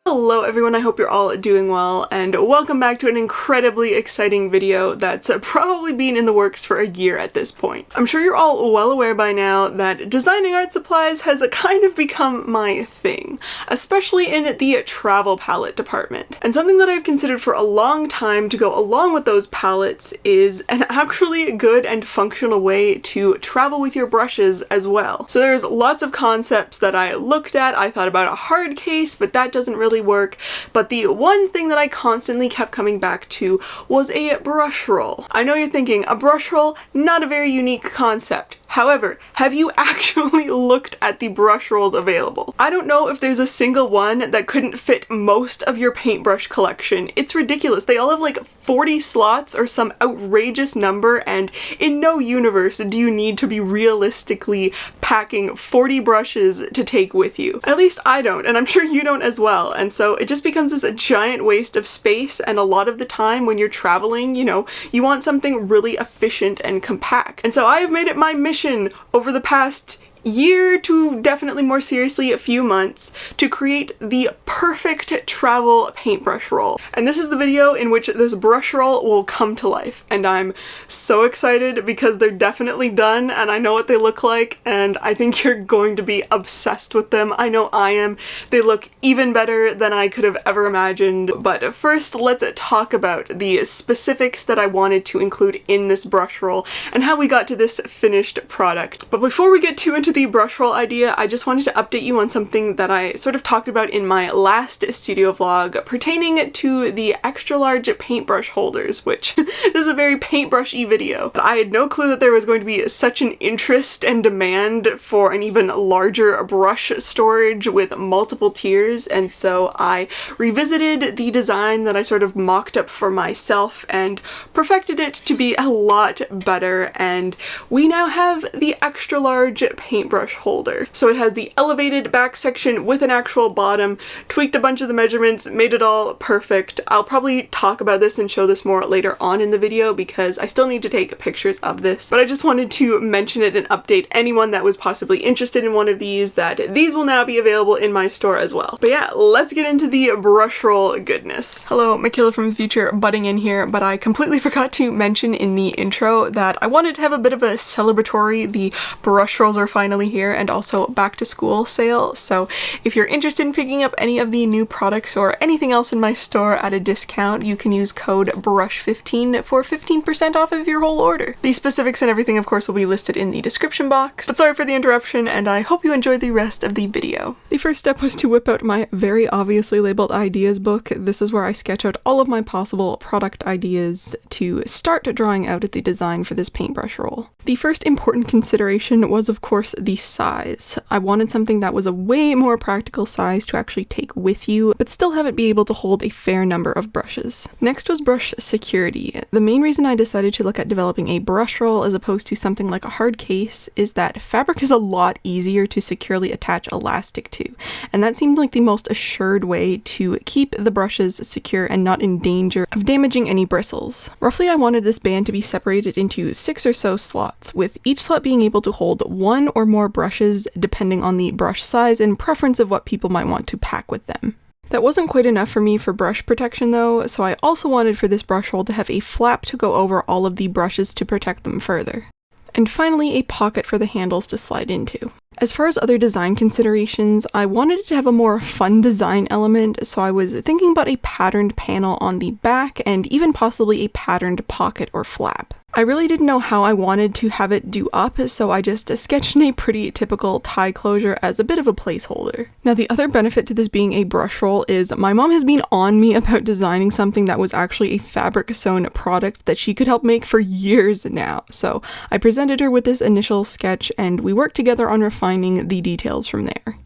Hello everyone, I hope you're all doing well, and welcome back to an incredibly exciting video that's probably been in the works for a year at this point. I'm sure you're all well aware by now that designing art supplies has kind of become my thing, especially in the travel palette department. And something that I've considered for a long time to go along with those palettes is an actually good and functional way to travel with your brushes as well. So there's lots of concepts that I looked at. I thought about a hard case, but that doesn't really work, but the one thing that I constantly kept coming back to was a brush roll. I know you're thinking, a brush roll, not a very unique concept. However, have you actually looked at the brush rolls available? I don't know if there's a single one that couldn't fit most of your paintbrush collection. It's ridiculous. They all have like 40 slots or some outrageous number, and in no universe do you need to be realistically packing 40 brushes to take with you. At least I don't, and I'm sure you don't as well. And so it just becomes this giant waste of space, and a lot of the time when you're traveling, you want something really efficient and compact. And so I have made it my mission over the past year to definitely more seriously a few months to create the perfect travel paintbrush roll. And this is the video in which this brush roll will come to life. And I'm so excited because they're definitely done and I know what they look like, and I think you're going to be obsessed with them. I know I am. They look even better than I could have ever imagined. But first, let's talk about the specifics that I wanted to include in this brush roll and how we got to this finished product. But before we get too into the brush roll idea, I just wanted to update you on something that I sort of talked about in my last studio vlog pertaining to the extra large paintbrush holders, which this is a very paintbrushy video. But I had no clue that there was going to be such an interest and demand for an even larger brush storage with multiple tiers, and so I revisited the design that I sort of mocked up for myself and perfected it to be a lot better, and we now have the extra large paintbrush holder. So it has the elevated back section with an actual bottom, tweaked a bunch of the measurements, made it all perfect. I'll probably talk about this and show this more later on in the video because I still need to take pictures of this, but I just wanted to mention it and update anyone that was possibly interested in one of these that these will now be available in my store as well. But yeah, let's get into the brush roll goodness. Hello, Michaela from the future butting in here, but I completely forgot to mention in the intro that I wanted to have a bit of a celebratory. The brush rolls are finally here, and also back to school sale. So if you're interested in picking up any of the new products or anything else in my store at a discount, you can use code BRUSH15 for 15% off of your whole order. The specifics and everything, of course, will be listed in the description box. But sorry for the interruption, and I hope you enjoy the rest of the video. The first step was to whip out my very obviously labeled ideas book. This is where I sketch out all of my possible product ideas to start drawing out the design for this paintbrush roll. The first important consideration was, of course, the size. I wanted something that was a way more practical size to actually take with you, but still have it be able to hold a fair number of brushes. Next was brush security. The main reason I decided to look at developing a brush roll as opposed to something like a hard case is that fabric is a lot easier to securely attach elastic to, and that seemed like the most assured way to keep the brushes secure and not in danger of damaging any bristles. Roughly, I wanted this band to be separated into 6 or so slots, with each slot being able to hold 1 or more brushes depending on the brush size and preference of what people might want to pack with them. That wasn't quite enough for me for brush protection though, so I also wanted for this brush roll to have a flap to go over all of the brushes to protect them further. And finally, a pocket for the handles to slide into. As far as other design considerations, I wanted it to have a more fun design element, so I was thinking about a patterned panel on the back and even possibly a patterned pocket or flap. I really didn't know how I wanted to have it do up, so I just sketched in a pretty typical tie closure as a bit of a placeholder. Now, the other benefit to this being a brush roll is my mom has been on me about designing something that was actually a fabric sewn product that she could help make for years now. So I presented her with this initial sketch and we worked together on refining the details from there.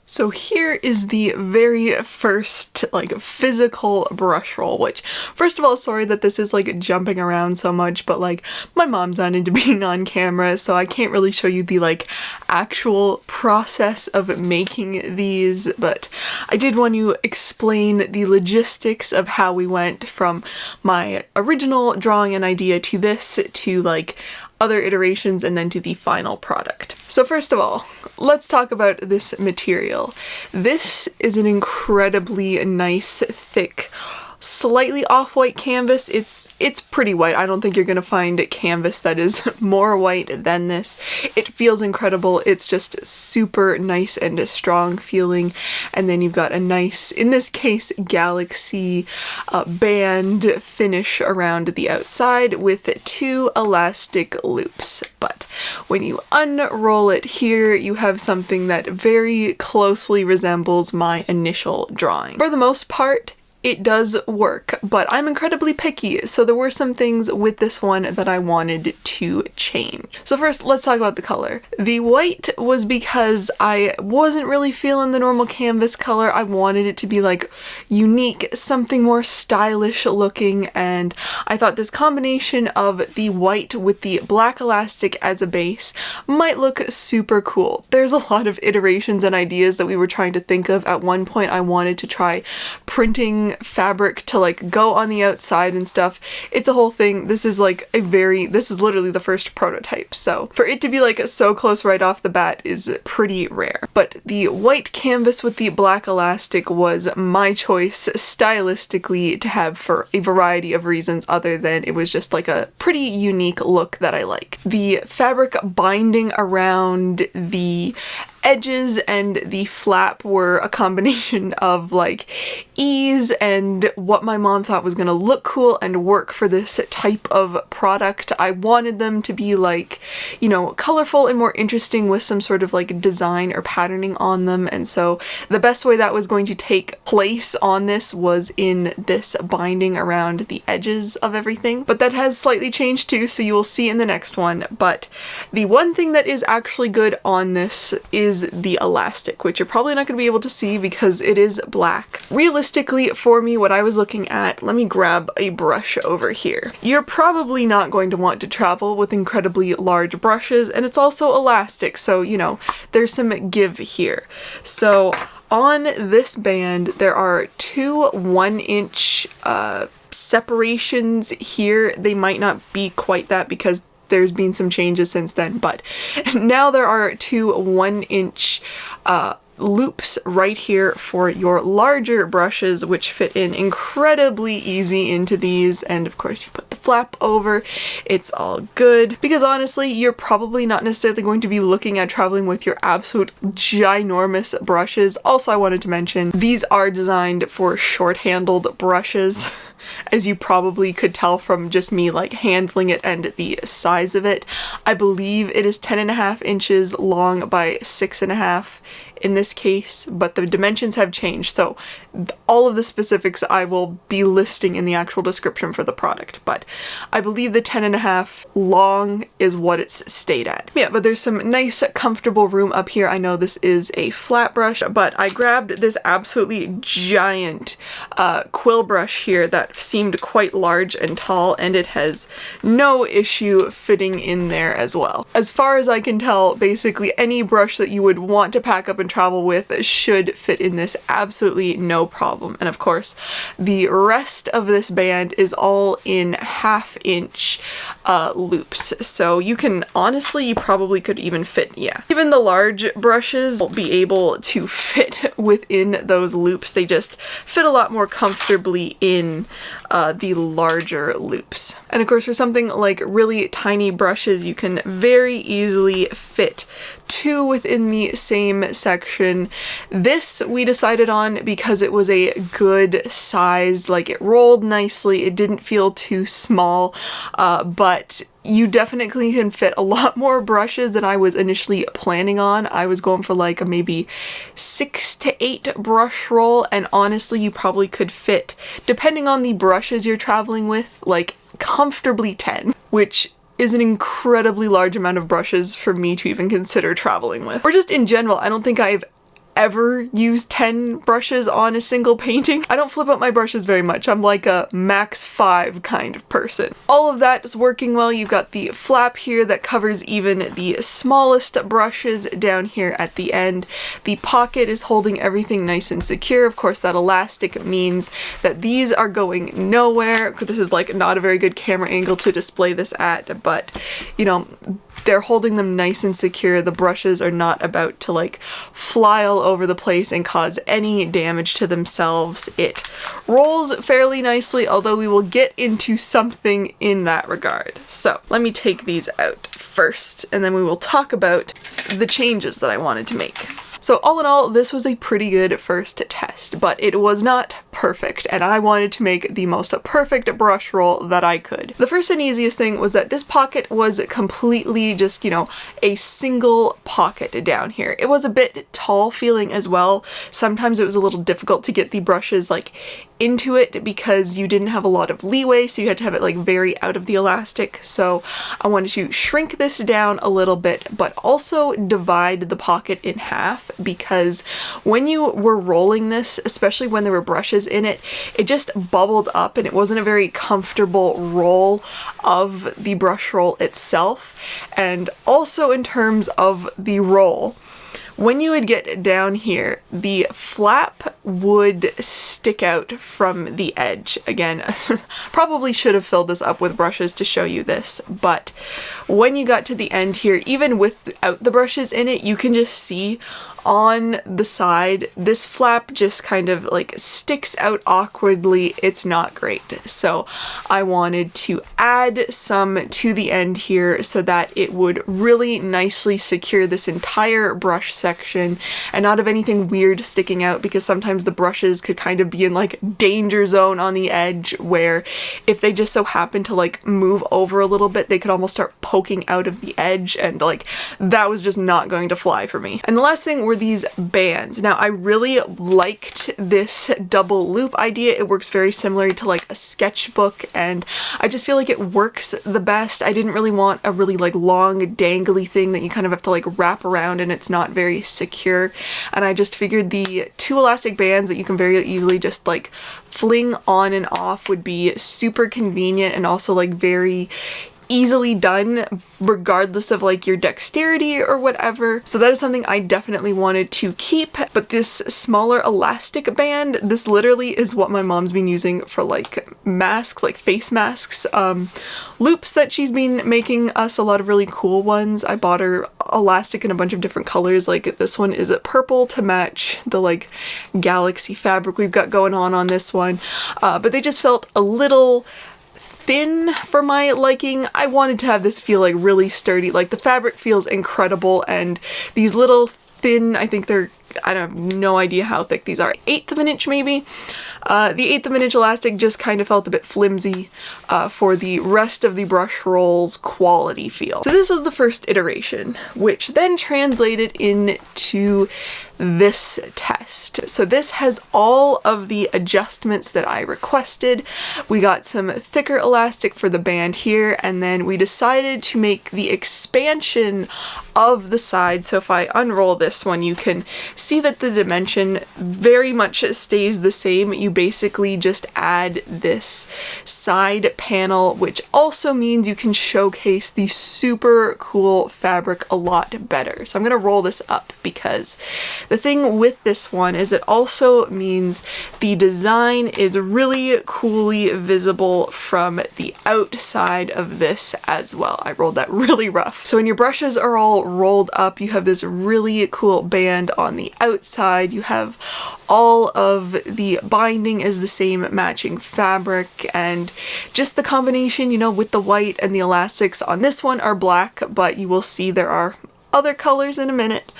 So here is the very first, physical brush roll, which, first of all, sorry that this is, jumping around so much, but, my mom's not into being on camera, so I can't really show you the, actual process of making these, but I did want to explain the logistics of how we went from my original drawing an idea to this to, other iterations, and then to the final product. So first of all, let's talk about this material. This is an incredibly nice, thick, slightly off-white canvas. It's pretty white. I don't think you're gonna find canvas that is more white than this. It feels incredible. It's just super nice and strong feeling. And then you've got a nice, in this case, galaxy band finish around the outside with 2 elastic loops. But when you unroll it here, you have something that very closely resembles my initial drawing. For the most part, it does work, but I'm incredibly picky, so there were some things with this one that I wanted to change. So first, let's talk about the color. The white was because I wasn't really feeling the normal canvas color. I wanted it to be like unique, something more stylish looking, and I thought this combination of the white with the black elastic as a base might look super cool. There's a lot of iterations and ideas that we were trying to think of. At one point, I wanted to try printing fabric to like go on the outside and stuff. It's a whole thing. This is like this is literally the first prototype, so for it to be like so close right off the bat is pretty rare. But the white canvas with the black elastic was my choice stylistically to have for a variety of reasons, other than it was just like a pretty unique look that I liked. The fabric binding around the edges and the flap were a combination of like ease and what my mom thought was gonna look cool and work for this type of product. I wanted them to be like, you know, colorful and more interesting with some sort of like design or patterning on them, and so the best way that was going to take place on this was in this binding around the edges of everything. But that has slightly changed too, so you will see in the next one. But the one thing that is actually good on this is the elastic, which you're probably not going to be able to see because it is black. Realistically, for me, what I was looking at, let me grab a brush over here. You're probably not going to want to travel with incredibly large brushes, and it's also elastic, so you know, there's some give here. So on this band, there are 2 1-inch separations here. They might not be quite that because there's been some changes since then, but now there are 2 1-inch loops right here for your larger brushes, which fit in incredibly easy into these. And of course you put the flap over, it's all good, because honestly you're probably not necessarily going to be looking at traveling with your absolute ginormous brushes. Also, I wanted to mention these are designed for short-handled brushes. As you probably could tell from just me like handling it and the size of it. I believe it is 10.5 inches long by 6.5 in this case, but the dimensions have changed, so all of the specifics I will be listing in the actual description for the product, but I believe the 10.5 long is what it's stayed at. Yeah, but there's some nice comfortable room up here. I know this is a flat brush, but I grabbed this absolutely giant quill brush here that seemed quite large and tall, and it has no issue fitting in there as well. As far as I can tell, basically any brush that you would want to pack up and travel with should fit in this absolutely no problem. And of course, the rest of this band is all in 1/2-inch loops. So you can, honestly, you probably could even fit, yeah. Even the large brushes won't be able to fit within those loops. They just fit a lot more comfortably in the larger loops. And of course, for something like really tiny brushes, you can very easily fit 2 within the same section. This we decided on because it was a good size, like it rolled nicely, it didn't feel too small, but you definitely can fit a lot more brushes than I was initially planning on. I was going for like a maybe 6 to 8 brush roll, and honestly you probably could fit, depending on the brushes you're traveling with, like comfortably 10, which is an incredibly large amount of brushes for me to even consider traveling with. Or just in general, I don't think I've ever use 10 brushes on a single painting. I don't flip up my brushes very much. I'm like a max 5 kind of person. All of that is working well. You've got the flap here that covers even the smallest brushes down here at the end. The pocket is holding everything nice and secure. Of course, that elastic means that these are going nowhere. This is like not a very good camera angle to display this at, but you know, they're holding them nice and secure. The brushes are not about to like fly all over the place and cause any damage to themselves. It rolls fairly nicely, although we will get into something in that regard. So let me take these out first, and then we will talk about the changes that I wanted to make. So all in all, this was a pretty good first test, but it was not perfect, and I wanted to make the most perfect brush roll that I could. The first and easiest thing was that this pocket was completely just, you know, a single pocket down here. It was a bit tall feeling as well. Sometimes it was a little difficult to get the brushes like into it because you didn't have a lot of leeway, so you had to have it like very out of the elastic. So I wanted to shrink this down a little bit, but also divide the pocket in half, because when you were rolling this, especially when there were brushes in it, it just bubbled up and it wasn't a very comfortable roll of the brush roll itself. And also in terms of the roll, when you would get down here, the flap would stick out from the edge. Again, probably should have filled this up with brushes to show you this, but when you got to the end here, even without the brushes in it, you can just see on the side, this flap just kind of like sticks out awkwardly. It's not great. So I wanted to add some to the end here so that it would really nicely secure this entire brush section and not have anything weird sticking out, because sometimes the brushes could kind of be in like danger zone on the edge, where if they just so happen to like move over a little bit, they could almost start poking out of the edge, and like that was just not going to fly for me. And the last thing were these bands. Now, I really liked this double loop idea. It works very similar to like a sketchbook, and I just feel like it works the best. I didn't really want a really like long dangly thing that you kind of have to like wrap around and it's not very secure. And I just figured the 2 elastic bands that you can very easily just like fling on and off would be super convenient, and also like very easily done regardless of like your dexterity or whatever. So that is something I definitely wanted to keep. But this smaller elastic band, this literally is what my mom's been using for like masks, like face masks, loops that she's been making us a lot of really cool ones. I bought her elastic in a bunch of different colors. Like this one is a purple to match the like galaxy fabric we've got going on this one. But they just felt a little thin for my liking. I wanted to have this feel like really sturdy. Like the fabric feels incredible, and these little thin, I think they're, I have no idea how thick these are, 1/8 of an inch maybe. The 1/8 of an inch elastic just kind of felt a bit flimsy for the rest of the brush roll's quality feel. So this was the first iteration, which then translated into this test. So this has all of the adjustments that I requested. We got some thicker elastic for the band here, and then we decided to make the expansion of the side. So if I unroll this one, you can see that the dimension very much stays the same. You basically just add this side panel, which also means you can showcase the super cool fabric a lot better. So I'm gonna roll this up, because the thing with this one is it also means the design is really coolly visible from the outside of this as well. I rolled that really rough. So when your brushes are all rolled up, you have this really cool band on the outside. You have all of the binding is the same matching fabric, and just the combination, you know, with the white and the elastics on this one are black, but you will see there are other colors in a minute.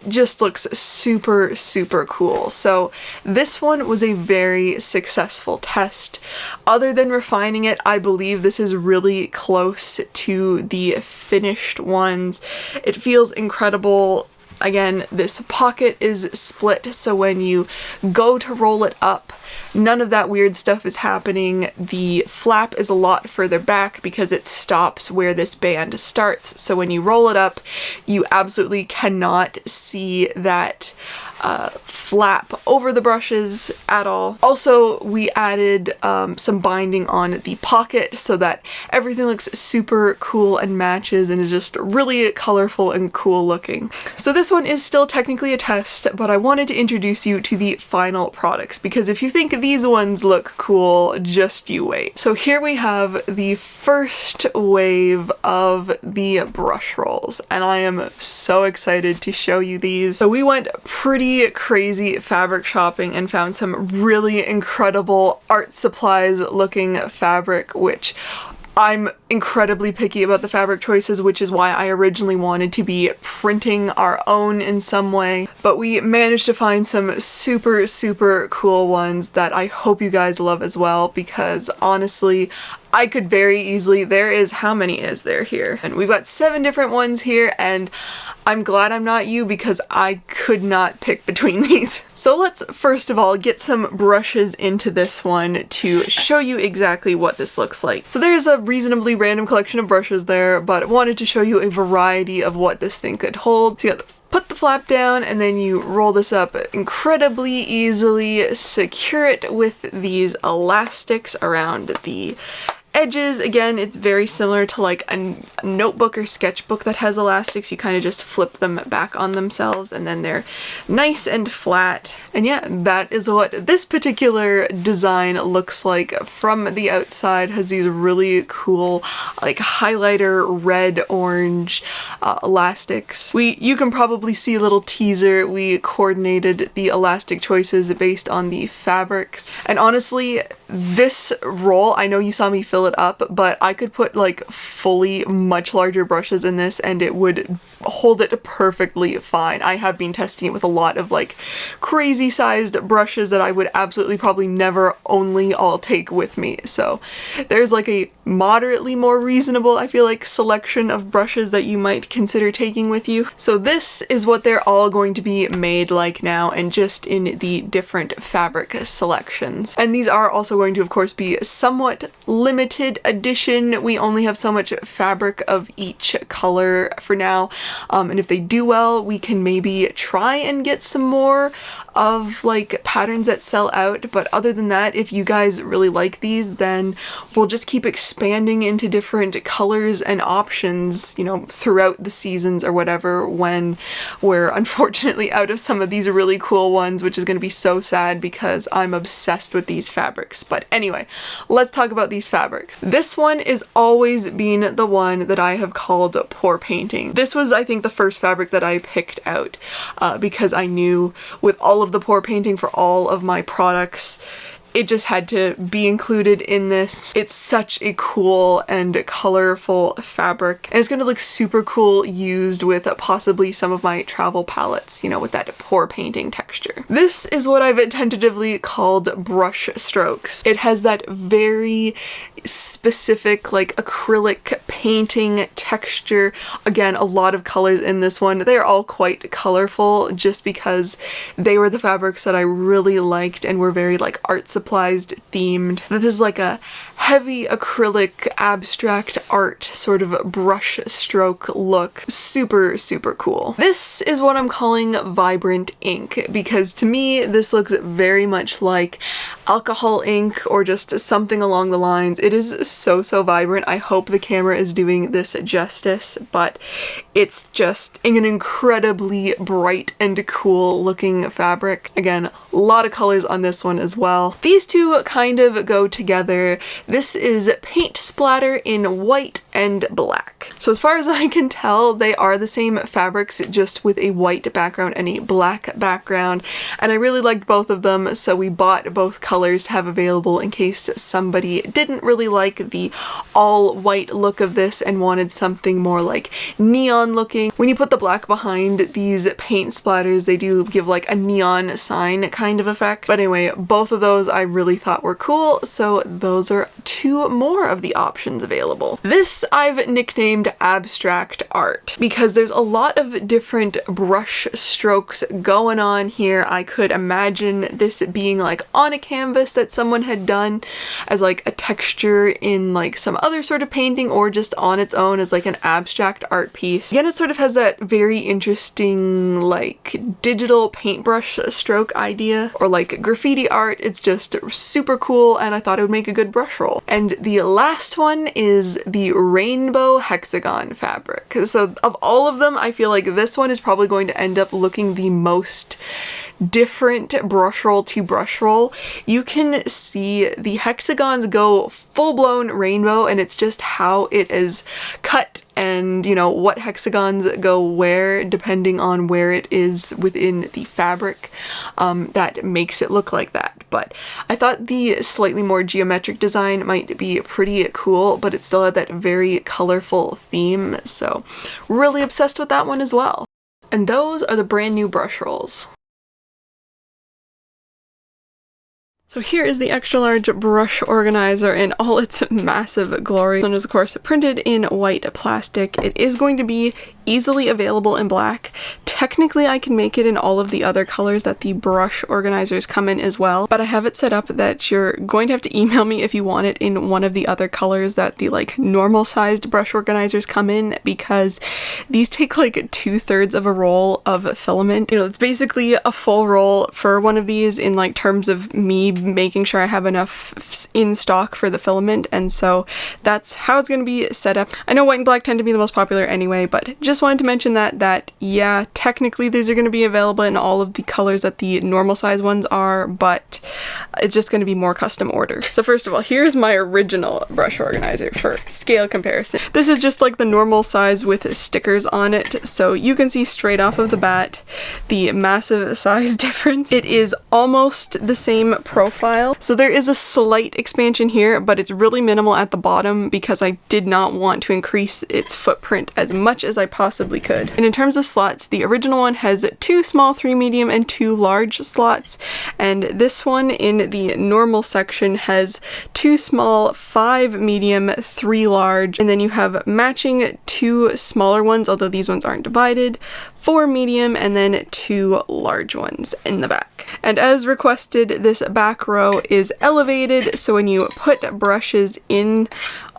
Just looks super, super cool. So this one was a very successful test. Other than refining it, I believe this is really close to the finished ones. It feels incredible. Again, this pocket is split, so when you go to roll it up, none of that weird stuff is happening. The flap is a lot further back because it stops where this band starts. So when you roll it up, you absolutely cannot see that flap over the brushes at all. Also, we added some binding on the pocket so that everything looks super cool and matches and is just really colorful and cool looking. So this one is still technically a test, but I wanted to introduce you to the final products because if you think these ones look cool, just you wait. So here we have the first wave of the brush rolls, and I am so excited to show you these. So we went pretty crazy fabric shopping and found some really incredible art supplies looking fabric, which I'm incredibly picky about the fabric choices, which is why I originally wanted to be printing our own in some way. But we managed to find some super, super cool ones that I hope you guys love as well, because honestly, I could very easily, how many is there here? And we've got 7 different ones here, and I'm glad I'm not you because I could not pick between these. So let's first of all get some brushes into this one to show you exactly what this looks like. So there's a reasonably random collection of brushes there, but I wanted to show you a variety of what this thing could hold. So you got put the flap down and then you roll this up incredibly easily, secure it with these elastics around the edges. Again, it's very similar to like a notebook or sketchbook that has elastics. You kind of just flip them back on themselves and then they're nice and flat. And yeah, that is what this particular design looks like from the outside. It has these really cool like highlighter red orange elastics. You can probably see a little teaser. We coordinated the elastic choices based on the fabrics. And honestly, this roll, I know you saw me fill it up, but I could put like fully much larger brushes in this and it would hold it perfectly fine. I have been testing it with a lot of like crazy sized brushes that I would absolutely probably never only all take with me. So there's like a moderately more reasonable, I feel like, selection of brushes that you might consider taking with you. So this is what they're all going to be made like now, and just in the different fabric selections. And these are also going to, of course, be somewhat limited edition. We only have so much fabric of each color for now. And if they do well, we can maybe try and get some more of like patterns that sell out. But other than that, if you guys really like these, then we'll just keep expanding into different colors and options, you know, throughout the seasons or whatever, when we're unfortunately out of some of these really cool ones, which is going to be so sad because I'm obsessed with these fabrics. But anyway, let's talk about these fabrics. This one is always been the one that I have called pour painting. This was, I think, the first fabric that I picked out because I knew with all of the pour painting for all of my products, it just had to be included in this. It's such a cool and colorful fabric, and it's gonna look super cool used with possibly some of my travel palettes, you know, with that pour painting texture. This is what I've tentatively called brush strokes. It has that very specific like acrylic painting texture. Again, a lot of colors in this one. They're all quite colorful just because they were the fabrics that I really liked and were very like art supplies themed. This is like a heavy acrylic abstract art sort of brush stroke look. Super, super cool. This is what I'm calling vibrant ink because to me this looks very much like alcohol ink or just something along the lines. It is so vibrant. I hope the camera is doing this justice, but it's just an incredibly bright and cool looking fabric. Again, a lot of colors on this one as well. These two kind of go together. This is paint splatter in white and black. So as far as I can tell, they are the same fabrics, just with a white background and a black background. And I really liked both of them, so we bought both colors to have available in case somebody didn't really like the all white look of this and wanted something more like neon looking. When you put the black behind these paint splatters, they do give like a neon sign kind of effect. But anyway, both of those I really thought were cool, so those are two more of the options available. This I've nicknamed named abstract art because there's a lot of different brush strokes going on here. I could imagine this being like on a canvas that someone had done as like a texture in like some other sort of painting, or just on its own as like an abstract art piece. Again, it sort of has that very interesting like digital paintbrush stroke idea, or like graffiti art. It's just super cool, and I thought it would make a good brush roll. And the last one is the rainbow hexagon fabric. So of all of them, I feel like this one is probably going to end up looking the most different brush roll to brush roll. You can see the hexagons go full-blown rainbow, and it's just how it is cut and, you know, what hexagons go where depending on where it is within the fabric that makes it look like that. But I thought the slightly more geometric design might be pretty cool, but it still had that very colorful theme, so really obsessed with that one as well. And those are the brand new brush rolls. So here is the extra large brush organizer in all its massive glory. This one is of course printed in white plastic. It is going to be easily available in black. Technically I can make it in all of the other colors that the brush organizers come in as well, but I have it set up that you're going to have to email me if you want it in one of the other colors that the like normal sized brush organizers come in, because these take like 2/3 of a roll of filament. You know, it's basically a full roll for one of these in like terms of me making sure I have enough in stock for the filament, and so that's how it's going to be set up. I know white and black tend to be the most popular anyway, but just wanted to mention that yeah, technically these are going to be available in all of the colors that the normal size ones are, but it's just going to be more custom order. So first of all, here's my original brush organizer for scale comparison. This is just like the normal size with stickers on it, so you can see straight off of the bat the massive size difference. It is almost the same profile, so there is a slight expansion here, but it's really minimal at the bottom because I did not want to increase its footprint as much as I possibly could. And in terms of slots, the original one has 2 small, 3 medium, and 2 large slots, and this one in the normal section has 2 small, 5 medium, 3 large, and then you have matching 2 smaller ones, although these ones aren't divided, 4 medium, and then 2 large ones in the back. And as requested, this back row is elevated, so when you put brushes in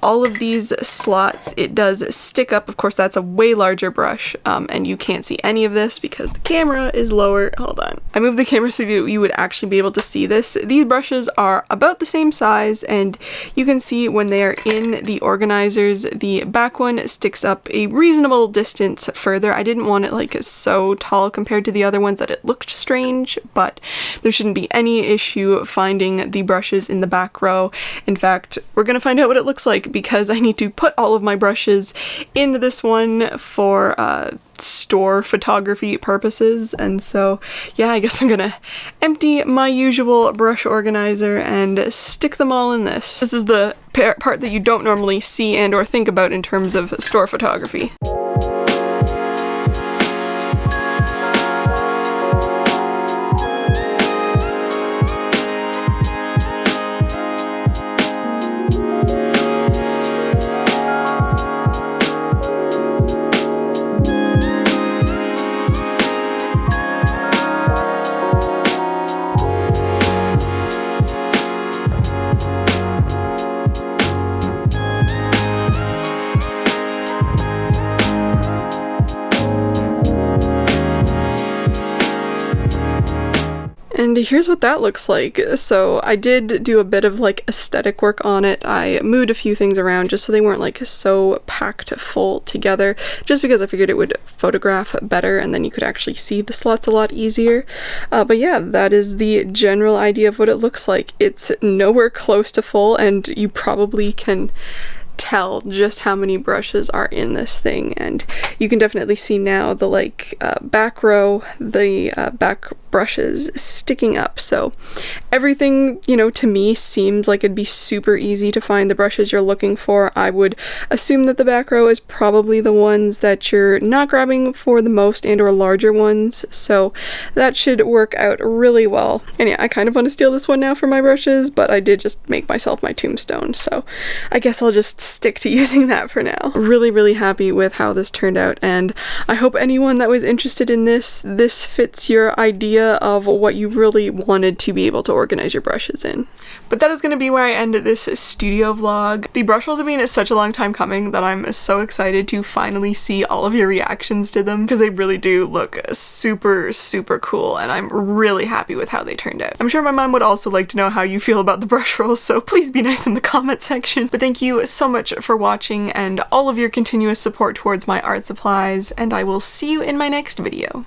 all of these slots, it does stick up. Of course, that's a way larger brush, and you can't see any of this because the camera is lower. Hold on. I moved the camera so that you would actually be able to see this. These brushes are about the same size, and you can see when they are in the organizers, the back one sticks up a reasonable distance further. I didn't want it like so tall compared to the other ones that it looked strange, but there shouldn't be any issue finding the brushes in the back row. In fact, we're gonna find out what it looks like, because I need to put all of my brushes into this one for store photography purposes, and so yeah, I guess I'm gonna empty my usual brush organizer and stick them all in this. This is the part that you don't normally see and or think about in terms of store photography. And here's what that looks like. So I did do a bit of like aesthetic work on it. I moved a few things around just so they weren't like so packed full together, just because I figured it would photograph better and then you could actually see the slots a lot easier. But yeah, that is the general idea of what it looks like. It's nowhere close to full, and you probably can tell just how many brushes are in this thing, and you can definitely see now the like back row, the back brushes sticking up. So everything, you know, to me seems like it'd be super easy to find the brushes you're looking for. I would assume that the back row is probably the ones that you're not grabbing for the most and or larger ones, so that should work out really well. And yeah, I kind of want to steal this one now for my brushes, but I did just make myself my tombstone, so I guess I'll just stick to using that for now. Really happy with how this turned out, and I hope anyone that was interested in this fits your idea of what you really wanted to be able to organize your brushes in. But that is going to be where I end this studio vlog. The brush rolls have been such a long time coming that I'm so excited to finally see all of your reactions to them, because they really do look super cool, and I'm really happy with how they turned out. I'm sure my mom would also like to know how you feel about the brush rolls, so please be nice in the comment section. But thank you so much for watching and all of your continuous support towards my art supplies, and I will see you in my next video.